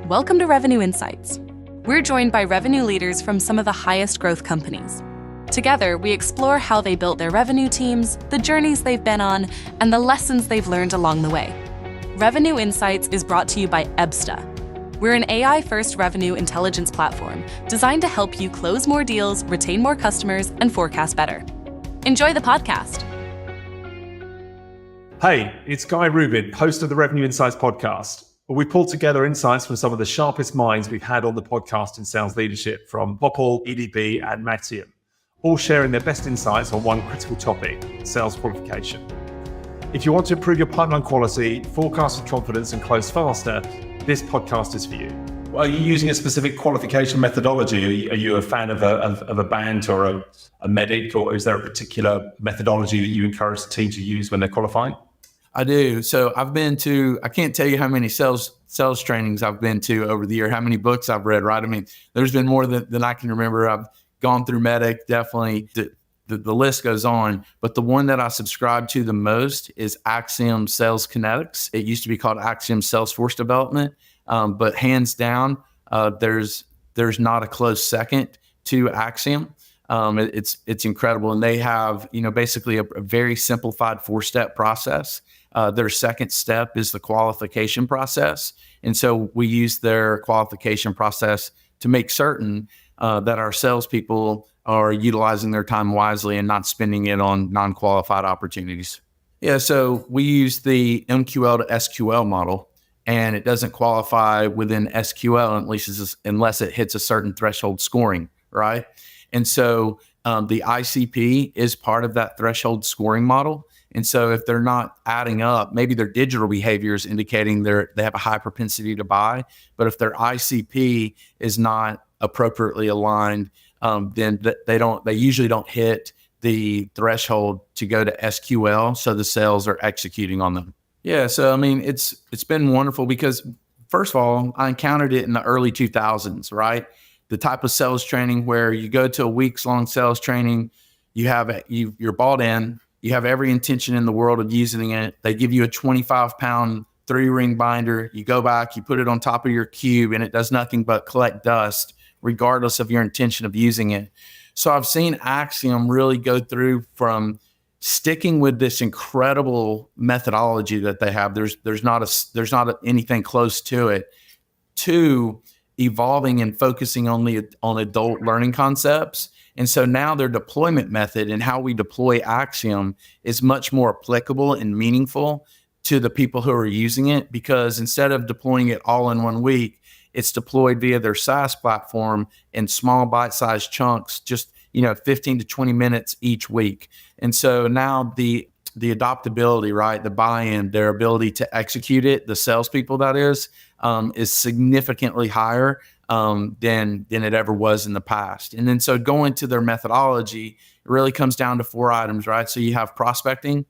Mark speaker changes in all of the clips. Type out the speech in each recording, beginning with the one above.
Speaker 1: Welcome to Revenue Insights. We're joined by revenue leaders from some of the highest growth companies. Together, we explore how they built their revenue teams, the journeys they've been on, and the lessons they've learned along the way. Revenue Insights is brought to you by EBSTA. We're an AI-first revenue intelligence platform designed to help you close more deals, retain more customers, and forecast better. Enjoy the podcast.
Speaker 2: Hey, it's Guy Rubin, host of the Revenue Insights podcast. We pulled together insights from some of the sharpest minds we've had on the podcast in sales leadership, from Popl, EDB, and Matium, all sharing their best insights on one critical topic: sales qualification. If you want to improve your pipeline quality, forecast with confidence, and close faster, this podcast is for you. Are you using a specific qualification methodology? Are you a fan of a band or a MEDDIC, or is there a particular methodology that you encourage the team to use when they're qualifying?
Speaker 3: I do. So I've been to, I can't tell you how many sales trainings I've been to over the year, how many books I've read, right? I mean, there's been more than I can remember. I've gone through MEDDIC, definitely. The list goes on. But the one that I subscribe to the most is Acxiom Sales Kinetics. It used to be called Acxiom Salesforce Development. But hands down, there's not a close second to Acxiom. It's incredible. And they have, basically a very simplified 4-step process. Their second step is the qualification process. And so we use their qualification process to make certain that our salespeople are utilizing their time wisely and not spending it on non-qualified opportunities. Yeah, so we use the MQL to SQL model, and it doesn't qualify within SQL unless it hits a certain threshold scoring, right? And so the ICP is part of that threshold scoring model. And so if they're not adding up, maybe their digital behavior is indicating they have a high propensity to buy. But if their ICP is not appropriately aligned, then they usually don't hit the threshold to go to SQL. So the sales are executing on them. Yeah. So, I mean, it's been wonderful because, first of all, I encountered it in the early 2000s, right? The type of sales training where you go to a weeks-long sales training, you're bought in, you have every intention in the world of using it. They give you a 25-pound 3-ring binder. You go back, you put it on top of your cube, and it does nothing but collect dust, regardless of your intention of using it. So I've seen Acxiom really go through from sticking with this incredible methodology that they have. There's not anything close to it, to evolving and focusing only on adult learning concepts. And so now their deployment method and how we deploy Acxiom is much more applicable and meaningful to the people who are using it, because instead of deploying it all in 1 week, it's deployed via their SaaS platform in small bite-sized chunks, just 15 to 20 minutes each week. And so now the adoptability, right, the buy-in, their ability to execute it, the salespeople that is significantly higher than it ever was in the past. And then so going to their methodology, it really comes down to 4 items, right? So you have prospecting,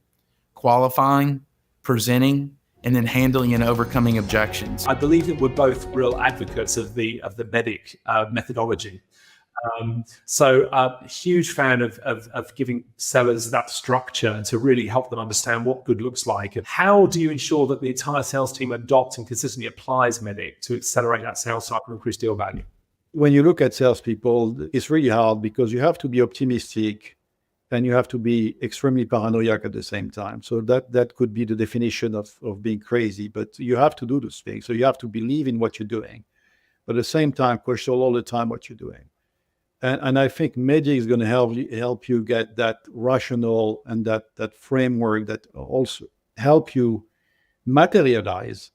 Speaker 3: qualifying, presenting, and then handling and overcoming objections.
Speaker 2: I believe that we're both real advocates of the MEDDIC methodology. So huge fan of giving sellers that structure to really help them understand what good looks like. And how do you ensure that the entire sales team adopts and consistently applies MEDDIC to accelerate that sales cycle and increase deal value?
Speaker 4: When you look at salespeople, it's really hard because you have to be optimistic and you have to be extremely paranoid at the same time. So that could be the definition of being crazy, but you have to do those things. So you have to believe in what you're doing, but at the same time, question all the time what you're doing. And I think MEDDIC is going to help you get that rational and that framework that also help you materialize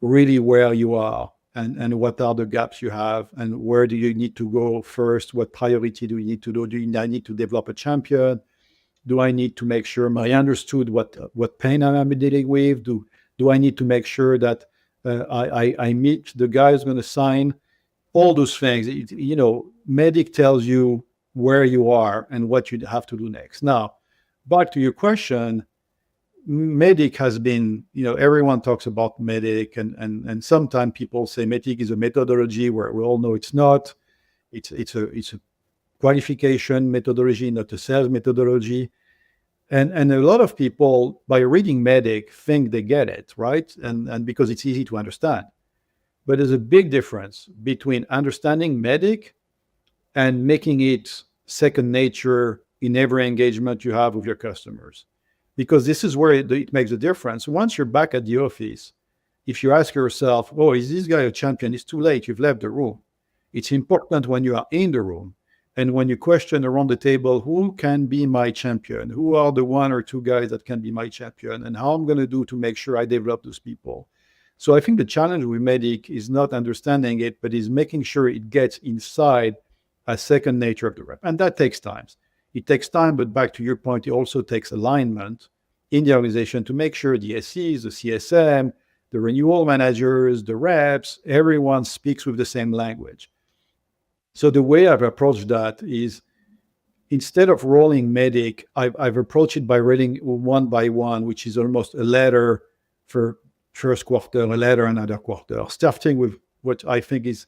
Speaker 4: really where you are and what are the gaps you have and where do you need to go first? What priority do you need to do? Do I need to develop a champion? Do I need to make sure I understood what pain I'm dealing with? Do I need to make sure that I meet the guy who's going to sign? All those things, MEDDIC tells you where you are and what you have to do next. Now, back to your question, MEDDIC has been, everyone talks about MEDDIC, and sometimes people say MEDDIC is a methodology where we all know it's not. It's a qualification methodology, not a sales methodology. And a lot of people, by reading MEDDIC, think they get it, right? And because it's easy to understand. But there's a big difference between understanding MEDDIC and making it second nature in every engagement you have with your customers. Because this is where it makes a difference. Once you're back at the office, if you ask yourself, oh, is this guy a champion? It's too late. You've left the room. It's important when you are in the room and when you question around the table, who can be my champion? Who are the one or two guys that can be my champion? And how I'm going to do to make sure I develop those people. So I think the challenge with MEDDIC is not understanding it, but is making sure it gets inside a second nature of the rep. And that takes time. It takes time, but back to your point, it also takes alignment in the organization to make sure the SEs, the CSM, the renewal managers, the reps, everyone speaks with the same language. So the way I've approached that is, instead of rolling MEDDIC, I've approached it by reading one by one, which is almost a letter for first quarter, a letter another quarter, starting with what I think is,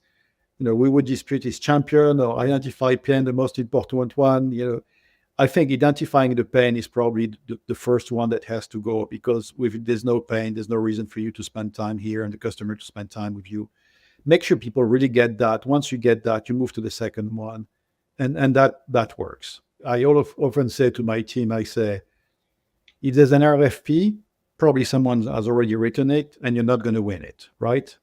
Speaker 4: we would dispute is champion or identify pain, the most important one. I think identifying the pain is probably the first one that has to go, because if there's no pain, there's no reason for you to spend time here and the customer to spend time with you. Make sure people really get that. Once you get that, you move to the second one. And that works. I often say to my team, I say, if there's an RFP, probably someone has already written it and you're not going to win it, right?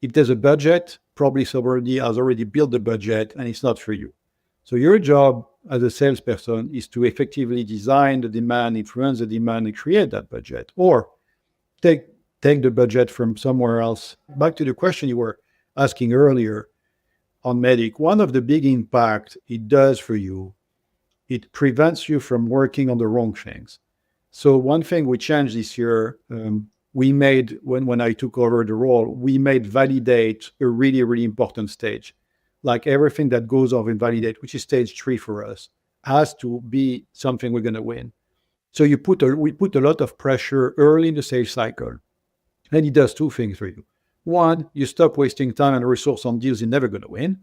Speaker 4: If there's a budget, probably somebody has already built the budget and it's not for you. So your job as a salesperson is to effectively design the demand, influence the demand, and create that budget, or take the budget from somewhere else. Back to the question you were asking earlier on MEDDIC, one of the big impacts it does for you, it prevents you from working on the wrong things. So one thing we changed this year, we made, when I took over the role, we made validate a really, really important stage. Like everything that goes off in validate, which is stage 3 for us, has to be something we're going to win. So we put a lot of pressure early in the sales cycle. And it does two things for you. One, you stop wasting time and resource on deals you're never going to win.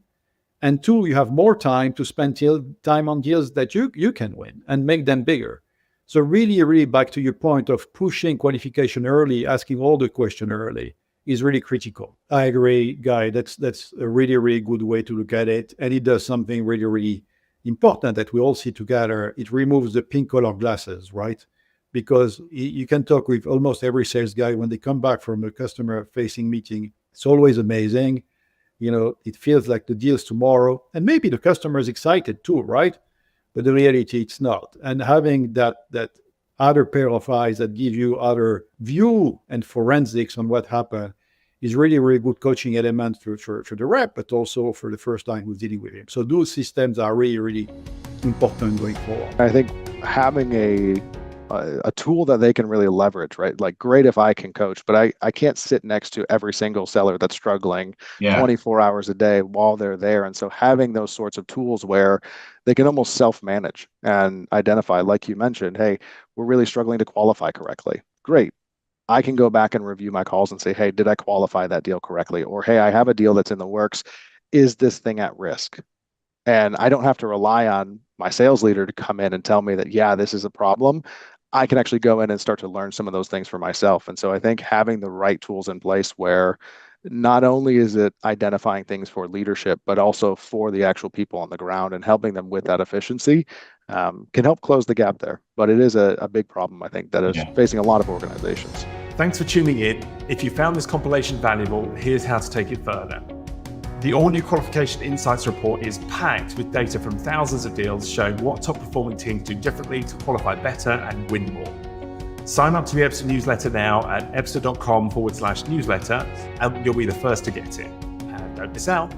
Speaker 4: And two, you have more time to spend time on deals that you can win and make them bigger. So really, really back to your point of pushing qualification early, asking all the questions early is really critical. I agree, Guy. That's a really, really good way to look at it. And it does something really, really important that we all see together. It removes the pink color glasses, right? Because you can talk with almost every sales guy when they come back from a customer-facing meeting. It's always amazing. It feels like the deal's tomorrow. And maybe the customer is excited too, right? But the reality, it's not. And having that other pair of eyes that give you other view and forensics on what happened is really, really good coaching element for the rep, but also for the first time who's dealing with him. So those systems are really, really important going forward.
Speaker 5: I think having a tool that they can really leverage, right? Like, great if I can coach, but I can't sit next to every single seller that's struggling 24 hours a day while they're there. And so having those sorts of tools where they can almost self-manage and identify, like you mentioned, hey, we're really struggling to qualify correctly. Great. I can go back and review my calls and say, hey, did I qualify that deal correctly? Or, hey, I have a deal that's in the works. Is this thing at risk? And I don't have to rely on my sales leader to come in and tell me that, yeah, this is a problem. I can actually go in and start to learn some of those things for myself. And so I think having the right tools in place where not only is it identifying things for leadership, but also for the actual people on the ground and helping them with that efficiency can help close the gap there. But it is a big problem, I think, that is facing a lot of organizations.
Speaker 2: Thanks for tuning in. If you found this compilation valuable, here's how to take it further. The all-new Qualification Insights report is packed with data from thousands of deals showing what top-performing teams do differently to qualify better and win more. Sign up to the Epster newsletter now at epster.com/newsletter and you'll be the first to get it. And don't miss out.